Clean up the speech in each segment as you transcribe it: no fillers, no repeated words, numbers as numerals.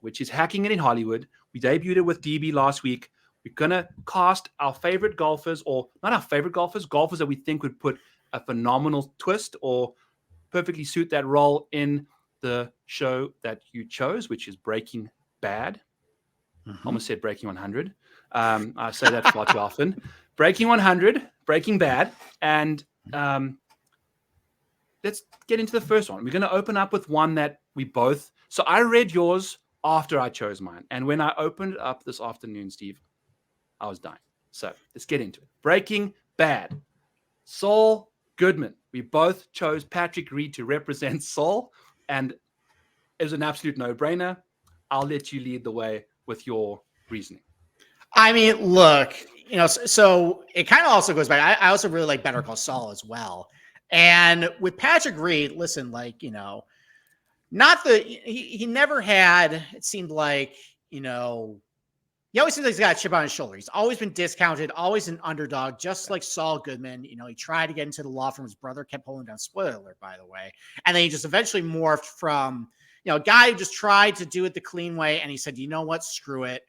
which is Hacking It in Hollywood. We debuted it with DB last week. We're going to cast our favorite golfers, or not our favorite golfers that we think would put a phenomenal twist or perfectly suit that role in the show that you chose, which is Breaking Bad. Almost said Breaking 100. I say that far too often. Breaking 100, Breaking Bad. And let's get into the first one. We're going to open up with one that we both... So I read yours after I chose mine. And when I opened it up this afternoon, Steve, I was dying. So let's get into it. Breaking Bad. Saul Goodman. We both chose Patrick Reed to represent Saul. And it was an absolute no-brainer. I'll let you lead the way with your reasoning. I mean, look, so it kind of also goes back. I also really like Better Call Saul as well. And with Patrick Reed, listen, he never had, it seemed like, he always seems like he's got a chip on his shoulder. He's always been discounted, always an underdog, just like Saul Goodman. He tried to get into the law firm. His brother kept pulling down, spoiler alert, by the way. And then he just eventually morphed from, a guy who just tried to do it the clean way. And he said, you know what? Screw it.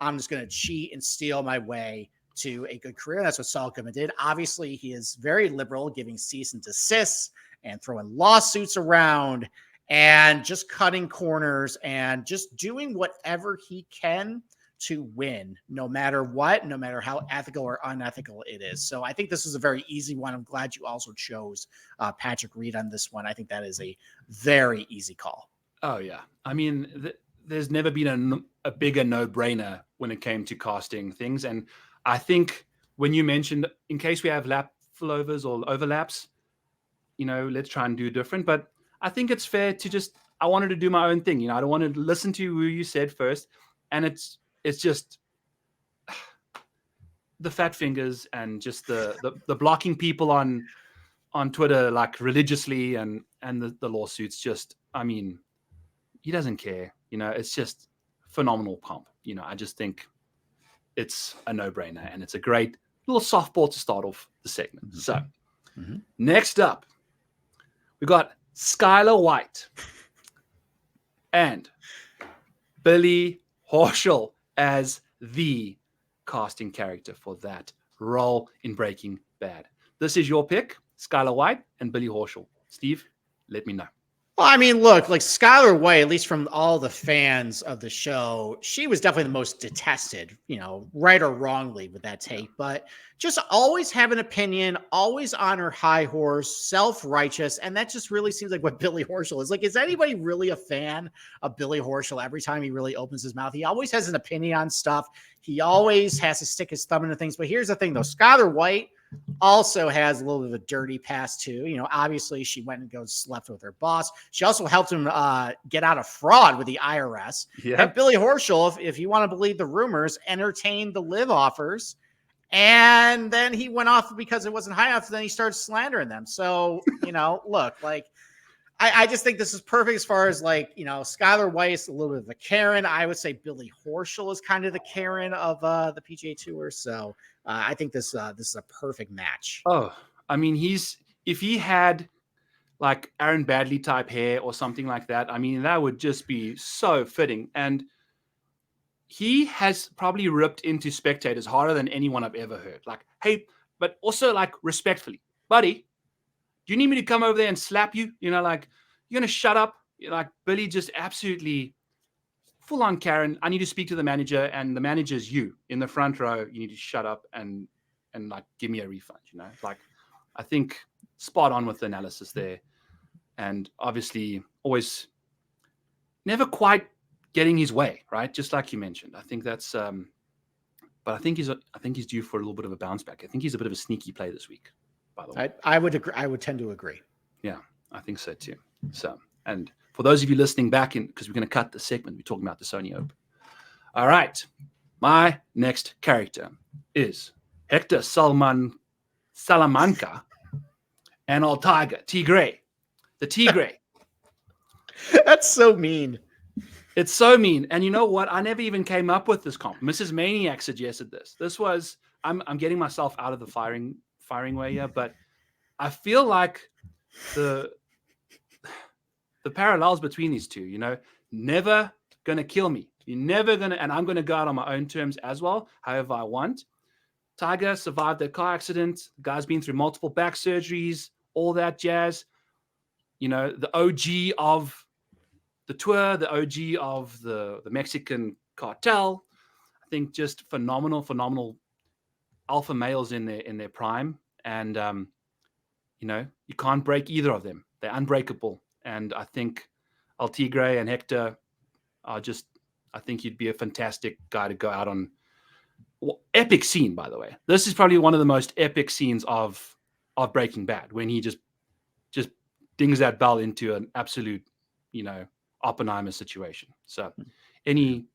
I'm just going to cheat and steal my way to a good career. That's what Saul Goodman did. Obviously, he is very liberal, giving cease and desist and throwing lawsuits around and just cutting corners and just doing whatever he can to win, no matter what, no matter how ethical or unethical it is. So I think this is a very easy one. I'm glad you also chose Patrick Reed on this one. I think that is a very easy call. Oh, yeah. I mean, there's never been a bigger no-brainer when it came to casting things. And I think when you mentioned, in case we have lap-flovers or overlaps, let's try and do different. But I think it's fair to I wanted to do my own thing. I don't want to listen to who you said first. And it's just the fat fingers and just the blocking people on Twitter, like religiously and the lawsuits. Just, I mean, he doesn't care. It's just phenomenal pomp. I just think it's a no-brainer, and it's a great little softball to start off the segment. Mm-hmm. So next up, we got Skylar White and Billy Horschel as the casting character for that role in Breaking Bad. This is your pick, Skylar White and Billy Horschel. Steve, let me know. Well, I mean, look, like Skylar White, at least from all the fans of the show, she was definitely the most detested, right or wrongly with that take, but just always have an opinion, always on her high horse, self-righteous. And that just really seems like what Billy Horschel is. Like, is anybody really a fan of Billy Horschel every time he really opens his mouth? He always has an opinion on stuff. He always has to stick his thumb into things. But here's the thing, though. Skylar White also has a little bit of a dirty past too. Obviously she went and slept with her boss. She also helped him get out of fraud with the IRS. Yep. And Billy Horschel, if you want to believe the rumors, entertained the live offers. And then he went off because it wasn't high enough. Then he started slandering them. So, look, like, I just think this is perfect as far as Skylar White is a little bit of a Karen. I would say Billy Horschel is kind of the Karen of the PGA Tour. So I think this is a perfect match. Oh, I mean, if he had like Aaron Badley type hair or something like that, I mean, that would just be so fitting. And he has probably ripped into spectators harder than anyone I've ever heard. Like, hey, but also like respectfully, buddy, do you need me to come over there and slap you? You're going to shut up. Like Billy just absolutely full on Karen. I need to speak to the manager, and the manager's you in the front row. You need to shut up and like give me a refund. Like I think spot on with the analysis there, and obviously always never quite getting his way, right? Just like you mentioned. I think that's. But I think he's due for a little bit of a bounce back. I think he's a bit of a sneaky play this week. By the way, I would agree. I would tend to agree. Yeah, I think so too. So, and for those of you listening back in, because we're going to cut the segment, we're talking about the Sony Open. All right, my next character is Hector Salamanca and our tiger, Tigre. The Tigre. That's so mean. It's so mean. And you know what? I never even came up with this comp. Mrs. Maniac suggested this. This was, I'm getting myself out of the firing way here, but I feel like the parallels between these two, never going to kill me. You're never going to, and I'm going to go out on my own terms as well, however I want. Tiger survived that car accident. The guy's been through multiple back surgeries, all that jazz. You know, the OG of the tour, the OG of the Mexican cartel. I think just phenomenal alpha males in their prime. And, you know, you can't break either of them. They're unbreakable. And I think El Tigre and Hector are just, I think you'd be a fantastic guy to go out on. Epic scene, by the way. This is probably one of the most epic scenes of Breaking Bad, when he just dings that bell into an absolute, you know, Oppenheimer situation. So anything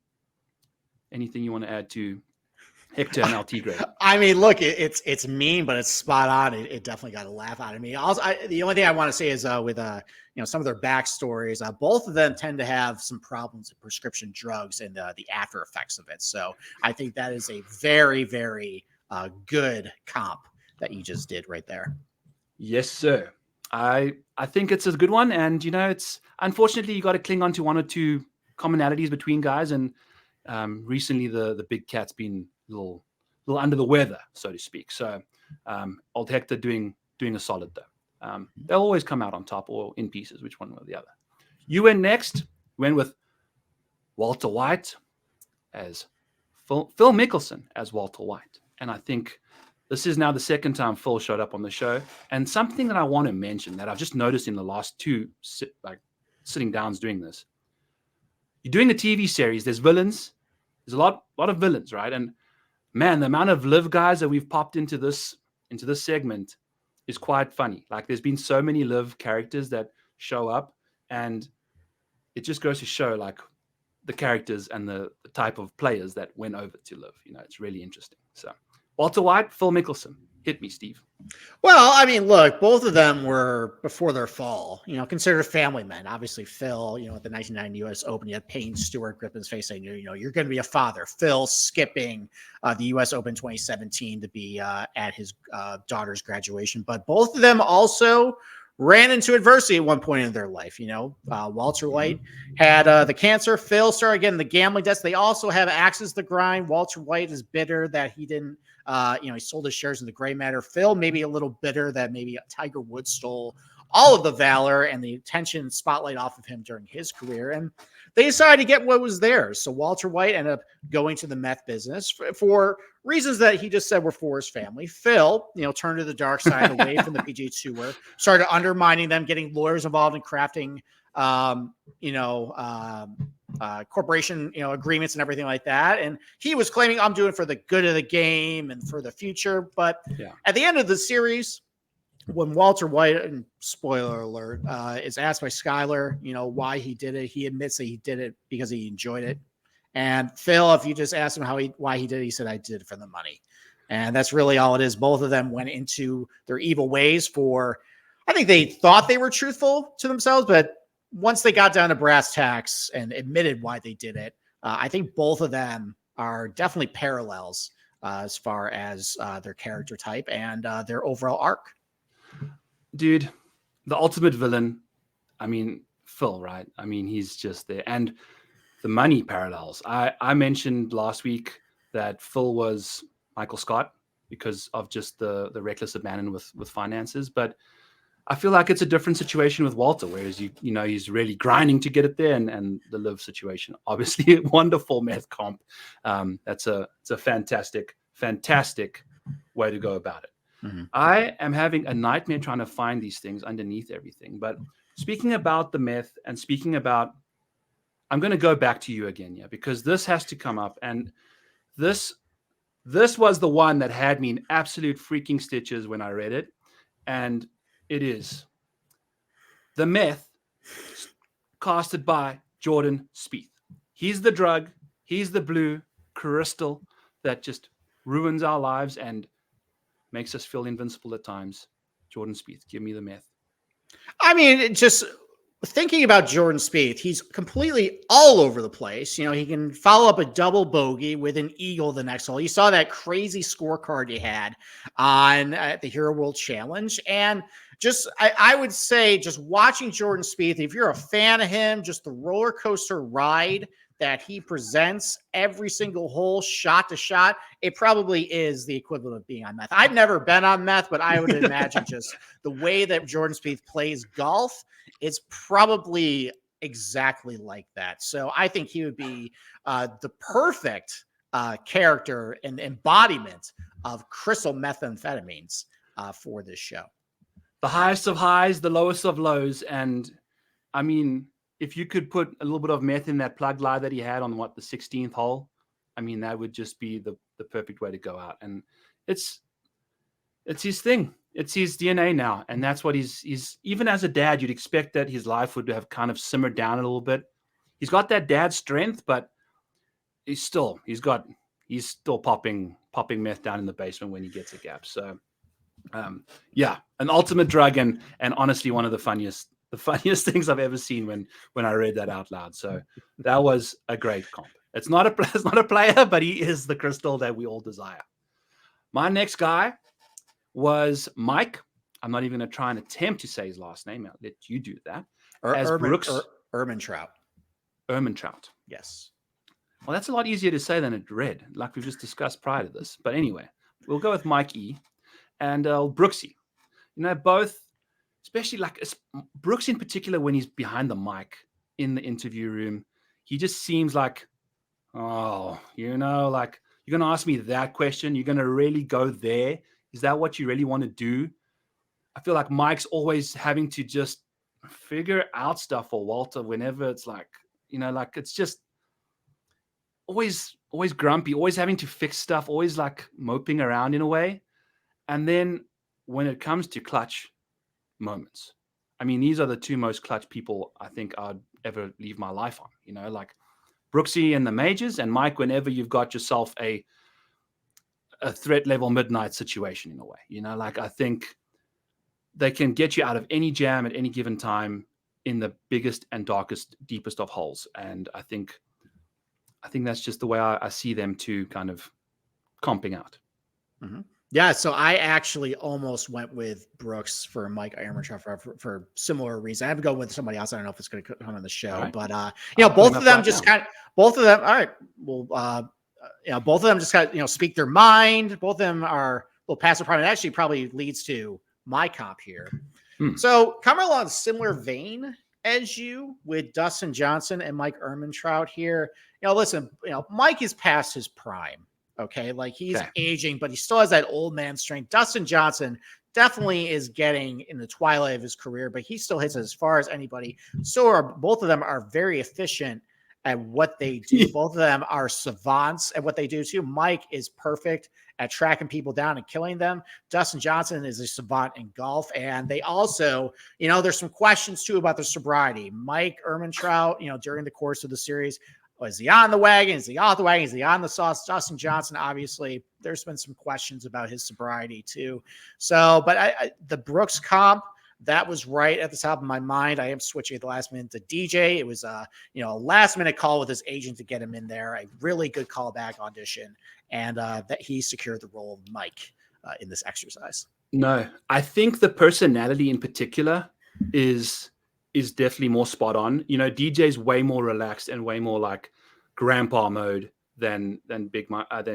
you want to add to Hector and El Tigre? I mean, look, it's mean, but it's spot on. It definitely got a laugh out of me. Also, the only thing I want to say is with you know, some of their backstories, both of them tend to have some problems with prescription drugs and the after effects of it. So I think that is a very, very good comp that you just did right there. Yes, sir. I think it's a good one, and you know, it's unfortunately you got to cling on to one or two commonalities between guys, and recently the big cat's been a little under the weather, so to speak. So old Hector doing a solid though. They'll always come out on top or in pieces, which one or the other. You went next. Went with Walter White as Phil Mickelson as Walter White, and I think this is now the second time Phil showed up on the show. And something that I want to mention that I've just noticed in the last two sitting downs doing this. You're doing a TV series. There's villains. There's a lot of villains, right? And man, the amount of live guys that we've popped into this segment is quite funny. Like, there's been so many live characters that show up, and it just goes to show like the characters and the type of players that went over to live. You know, it's really interesting. So Walter White, Phil Mickelson. Hit me, Steve. Well, I mean, look, both of them were before their fall, you know, considered family men. Obviously, Phil, you know, at the 1990 U.S. Open, you had Payne Stewart grip his face saying, you know, you're going to be a father. Phil skipping the U.S. Open 2017 to be at his daughter's graduation. But both of them also ran into adversity at one point in their life. You know, Walter White had the cancer. Phil started getting the gambling debts. They also have axes to grind. Walter White is bitter that he didn't, you know, he sold his shares in the gray matter. Phil maybe a little bitter that maybe Tiger Woods stole all of the valor and the attention and spotlight off of him during his career. And they decided to get what was theirs. So Walter White ended up going to the meth business for reasons that he just said were for his family. Phil, you know, turned to the dark side away from the PGA Tour, started undermining them, getting lawyers involved in crafting, corporation, you know, agreements and everything like that. And he was claiming, I'm doing it for the good of the game and for the future. But at the end of the series, when Walter White, and spoiler alert, is asked by Skyler, you know, why he did it, he admits that he did it because he enjoyed it. And Phil, if you just asked him why he did it, he said, I did it for the money. And that's really all it is. Both of them went into their evil ways for, I think they thought they were truthful to themselves, but once they got down to brass tacks and admitted why they did it, I think both of them are definitely parallels as far as their character type and their overall arc. Dude, the ultimate villain. I mean, Phil, right? I mean, he's just there. And the money parallels. I mentioned last week that Phil was Michael Scott because of just the reckless abandon with finances. But I feel like it's a different situation with Walter, whereas you know he's really grinding to get it there, and the live situation, obviously a wonderful meth comp. It's a fantastic way to go about it. Mm-hmm. I am having a nightmare trying to find these things underneath everything. But speaking about the meth and speaking about, I'm going to go back to you again, yeah, because this has to come up, and this was the one that had me in absolute freaking stitches when I read it, and it is the meth casted by Jordan Spieth. He's the drug. He's the blue crystal that just ruins our lives and makes us feel invincible at times. Jordan Spieth, give me the meth. I mean, just thinking about Jordan Spieth, he's completely all over the place. You know, he can follow up a double bogey with an eagle the next hole. You saw that crazy scorecard he had on the Hero World Challenge. And just, I would say, just watching Jordan Spieth, if you're a fan of him, just the roller coaster ride that he presents every single hole, shot to shot, it probably is the equivalent of being on meth. I've never been on meth, but I would imagine just the way that Jordan Spieth plays golf is probably exactly like that. So I think he would be the perfect character and embodiment of crystal methamphetamines for this show. The highest of highs, the lowest of lows. And I mean, if you could put a little bit of meth in that plug lie that he had on the 16th hole, I mean, that would just be the perfect way to go out. And it's his thing. It's his DNA now. And that's what he's even as a dad, you'd expect that his life would have kind of simmered down a little bit. He's got that dad strength, but he's still popping meth down in the basement when he gets a gap. So yeah, an ultimate drug, and honestly one of the funniest things I've ever seen when I read that out loud. So that was a great comp. It's not a player, but he is the crystal that we all desire. My next guy was Mike. I'm not even going to try and attempt to say his last name. I'll let you do that. Ehrmantraut. Ehrmantraut. Yes. Well, that's a lot easier to say than it read, like we've just discussed prior to this. But anyway, we'll go with Mike E. and Brooksy. You know, both, especially like Brooks in particular, when he's behind the mic in the interview room, he just seems like, oh, you know, like, you're going to ask me that question? You're going to really go there? Is that what you really want to do? I feel like Mike's always having to just figure out stuff for Walter whenever it's like, you know, like it's just always grumpy, always having to fix stuff, always like moping around in a way. And then when it comes to clutch moments, I mean, these are the two most clutch people I think I'd ever leave my life on, you know, like Brooksy in the majors, and Mike whenever you've got yourself a threat level midnight situation in a way, you know, like I think they can get you out of any jam at any given time in the biggest and darkest, deepest of holes. And I think that's just the way I see them two kind of comping out. Mm-hmm. Yeah, so I actually almost went with Brooks for Mike Ehrmantraut for similar reasons. I have to go with somebody else. I don't know if it's going to come on the show, right. But you know, both of them just kind of, both of them. All right, well, you know, both of them just kind of, you know, speak their mind. Both of them are a little passive prime. It actually probably leads to my comp here. So coming along a similar vein as you with Dustin Johnson and Mike Ehrmantraut here. You know, listen, you know, Mike is past his prime. Okay, like he's aging, but he still has that old man strength. Dustin Johnson definitely is getting in the twilight of his career, but he still hits as far as anybody. So are both of them are very efficient at what they do. Both of them are savants at what they do too. Mike is perfect at tracking people down and killing them. Dustin Johnson is a savant in golf, and they also, you know, there's some questions too about their sobriety. Mike Ehrmantraut, you know, during the course of the series, is he on the wagon? Is he off the wagon? Is he on the sauce? Dustin Johnson, obviously, there's been some questions about his sobriety too. So, but the Brooks comp, that was right at the top of my mind. I am switching at the last minute to DJ. It was a last minute call with his agent to get him in there. A really good callback audition, and that he secured the role of Mike in this exercise. No, I think the personality in particular is definitely more spot on. You know, DJ's way more relaxed and way more like grandpa mode than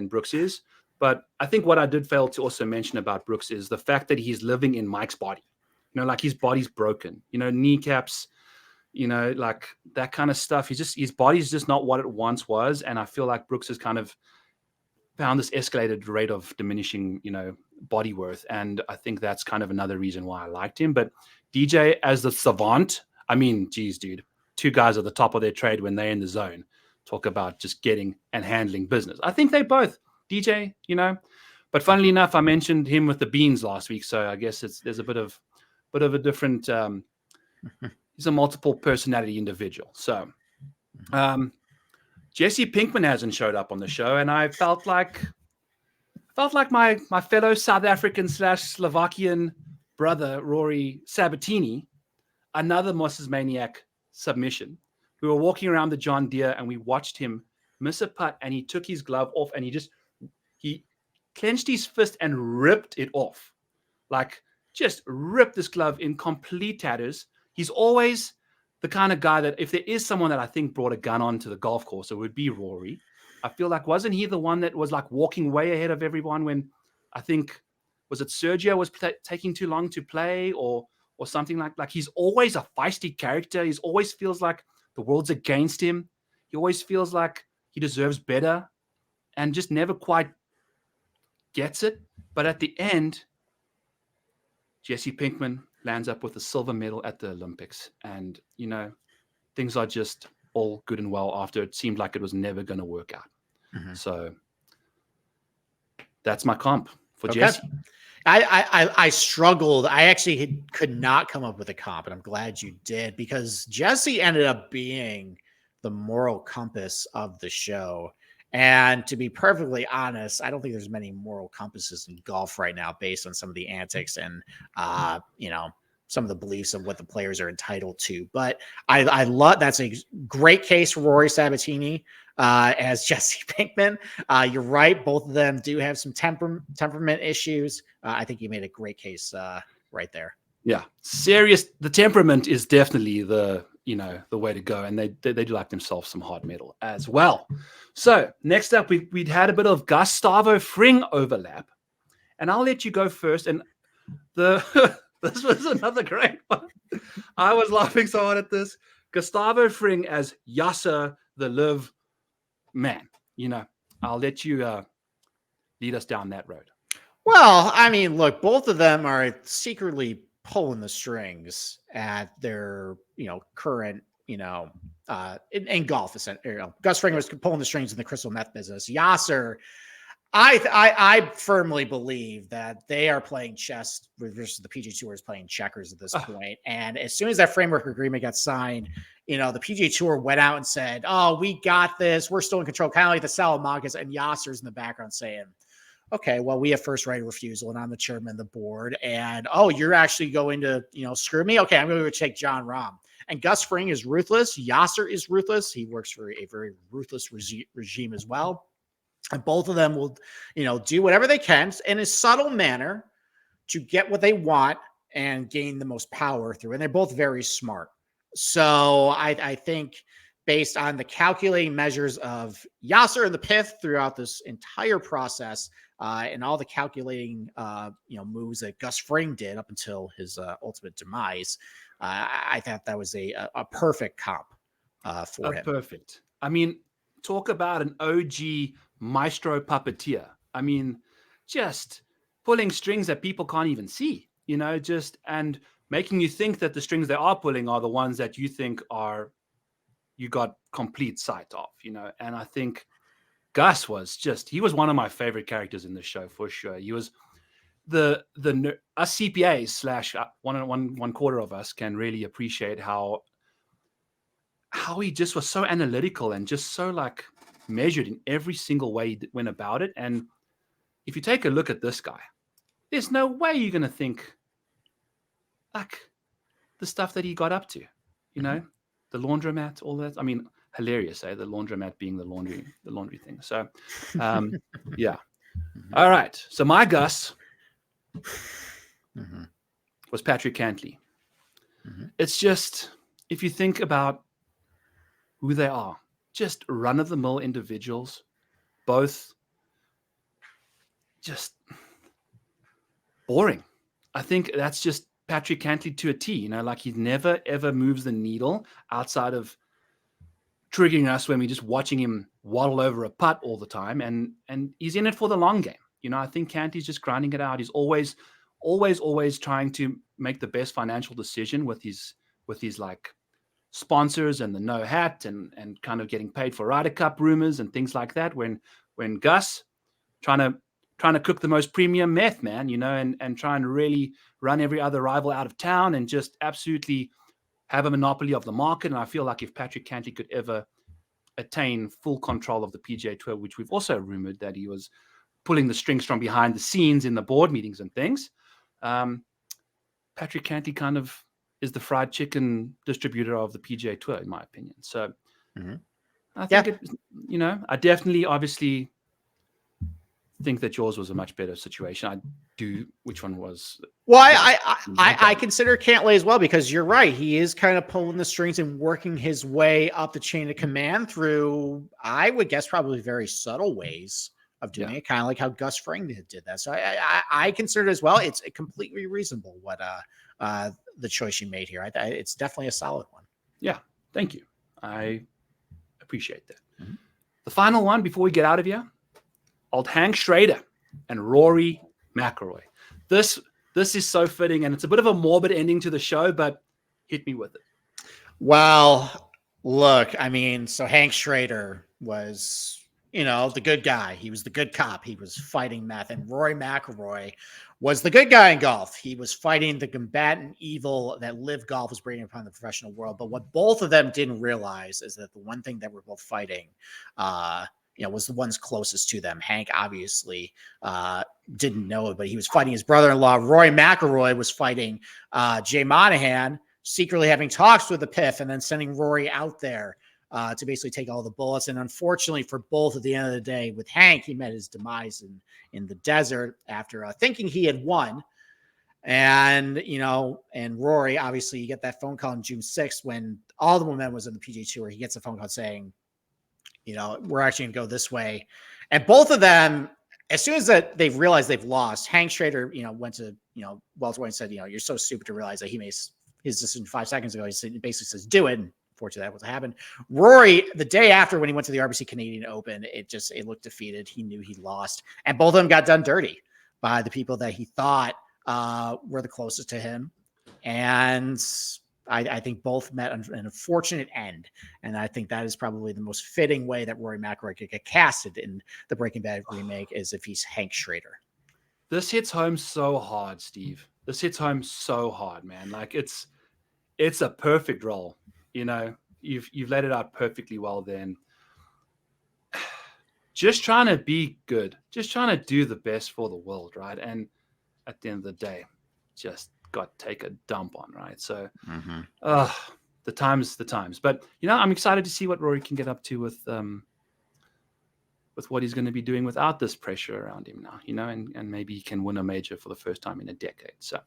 Brooks is. But I think what I did fail to also mention about Brooks is the fact that he's living in Mike's body. You know, like his body's broken, you know, kneecaps, you know, like that kind of stuff. His body's just not what it once was. And I feel like Brooks has kind of found this escalated rate of diminishing, you know, body worth. And I think that's kind of another reason why I liked him. But DJ as the savant, I mean, geez, dude, two guys at the top of their trade when they're in the zone talk about just getting and handling business. I think they both, DJ, you know, but funnily enough, I mentioned him with the beans last week. So I guess there's a bit of a different, he's a multiple personality individual. So Jesse Pinkman hasn't showed up on the show, and I felt like my fellow South African / Slovakian brother, Rory Sabatini, another Moses Maniac submission. We were walking around the John Deere and we watched him miss a putt, and he took his glove off and he clenched his fist and ripped it off. Like, just ripped this glove in complete tatters. He's always the kind of guy that if there is someone that I think brought a gun onto the golf course, it would be Rory. I feel like wasn't he the one that was like walking way ahead of everyone when I think was it Sergio was taking too long to play or something like he's always a feisty character. He's always feels like the world's against him. He always feels like he deserves better and just never quite gets it. But at the end, Jesse Pinkman lands up with a silver medal at the Olympics. And, things are just all good and well after it seemed like it was never going to work out. Mm-hmm. So that's my comp for Jesse. I struggled. I actually could not come up with a comp, and I'm glad you did, because Jesse ended up being the moral compass of the show. And to be perfectly honest, I don't think there's many moral compasses in golf right now based on some of the antics and, some of the beliefs of what the players are entitled to. But I love, that's a great case for Rory Sabatini as Jesse Pinkman. You're right. Both of them do have some temperament issues. I think you made a great case right there. Yeah. Serious. The temperament is definitely the way to go. And they do like themselves some hard metal as well. So next up, we'd had a bit of Gustavo Fring overlap, and I'll let you go first. And this was another great one. I was laughing so hard at this. Gustavo Fring as Yasser the Live man. I'll let you lead us down that road. Well, I mean, look, both of them are secretly pulling the strings at their, current, in golf. Gus Fring was pulling the strings in the crystal meth business. Yasser, I firmly believe that they are playing chess versus the PGA Tour is playing checkers at this point. And as soon as that framework agreement got signed, the PGA Tour went out and said, "Oh, we got this. We're still in control." Kind of like the Salamancas, and Yasser's in the background saying, "Okay, well, we have first right of refusal, and I'm the chairman of the board. And you're actually going to, screw me? Okay, I'm going to take John Rahm." And Gus Fring is ruthless. Yasser is ruthless. He works for a very ruthless regime as well. And both of them will, do whatever they can in a subtle manner to get what they want and gain the most power through. And they're both very smart. So I think based on the calculating measures of Yasser and the Pith throughout this entire process, and all the calculating, moves that Gus Fring did up until his ultimate demise, I thought that was a perfect comp for him. Perfect. I mean, talk about an OG maestro puppeteer. I mean, just pulling strings that people can't even see, and making you think that the strings they are pulling are the ones that you think you got complete sight of, and I think Gus he was one of my favorite characters in the show for sure. He was us CPAs / one quarter of us can really appreciate how he just was so analytical and just so like measured in every single way he went about it. And if you take a look at this guy, there's no way you're going to think like the stuff that he got up to, the laundromat, all that. I mean, hilarious, the laundromat being the laundry thing. So, yeah. All right. So my Gus was Patrick Cantley. It's just, if you think about who they are, just run-of-the-mill individuals, both just boring. I think that's just Patrick Cantley to a T, like he never, ever moves the needle outside of triggering us when we're just watching him waddle over a putt all the time. And he's in it for the long game. I think Cantley's just grinding it out. He's always trying to make the best financial decision with his like sponsors and the no hat and kind of getting paid for Ryder Cup rumors and things like that. When Gus trying to cook the most premium meth, man, and trying to really run every other rival out of town and just absolutely have a monopoly of the market. And I feel like if Patrick Cantley could ever attain full control of the PGA Tour, which we've also rumored that he was pulling the strings from behind the scenes in the board meetings and things, Patrick Cantley kind of is the fried chicken distributor of the PGA Tour, in my opinion. So I think I definitely obviously think that yours was a much better situation. Which one was? Well, I consider Cantlay as well, because you're right. He is kind of pulling the strings and working his way up the chain of command through, I would guess, probably very subtle ways of doing it, kind of like how Gus Fring did that. So I consider it as well. It's completely reasonable what the choice you made here. It's definitely a solid one. Yeah, thank you. I appreciate that. Mm-hmm. The final one before we get out of here, old Hank Schrader and Rory McIlroy. This is so fitting, and it's a bit of a morbid ending to the show, but hit me with it. Well, look, I mean, so Hank Schrader was, the good guy. He was the good cop. He was fighting meth. And Rory McIlroy was the good guy in golf. He was fighting the combatant evil that Live Golf was bringing upon the professional world. But what both of them didn't realize is that the one thing that we're both fighting, was the ones closest to them. Hank obviously didn't know it, but he was fighting his brother-in-law. Rory McIlroy was fighting Jay Monahan, secretly having talks with the PIF and then sending Rory out there to basically take all the bullets. And unfortunately for both, at the end of the day, with Hank, he met his demise in the desert after thinking he had won. And, and Rory, obviously, you get that phone call on June 6th when all the momentum was in the PGA Tour. He gets a phone call saying, we're actually going to go this way. And both of them, as soon as they've realized they've lost, Hank Schrader, went to, Wells White and said, you're so stupid to realize that he made his decision 5 seconds ago. He basically says, do it. And fortunately, that was what happened. Rory, the day after when he went to the RBC Canadian Open, it looked defeated. He knew he lost. And both of them got done dirty by the people that he thought were the closest to him. And I think both met an unfortunate end. And I think that is probably the most fitting way that Rory McIlroy could get casted in the Breaking Bad remake, is if he's Hank Schrader. This hits home so hard, Steve. This hits home so hard, man. Like it's a perfect role. You've laid it out perfectly well then. Just trying to be good, just trying to do the best for the world, right? And at the end of the day, just got to take a dump on, right? So the times. But I'm excited to see what Rory can get up to with what he's going to be doing without this pressure around him now, and maybe he can win a major for the first time in a decade. So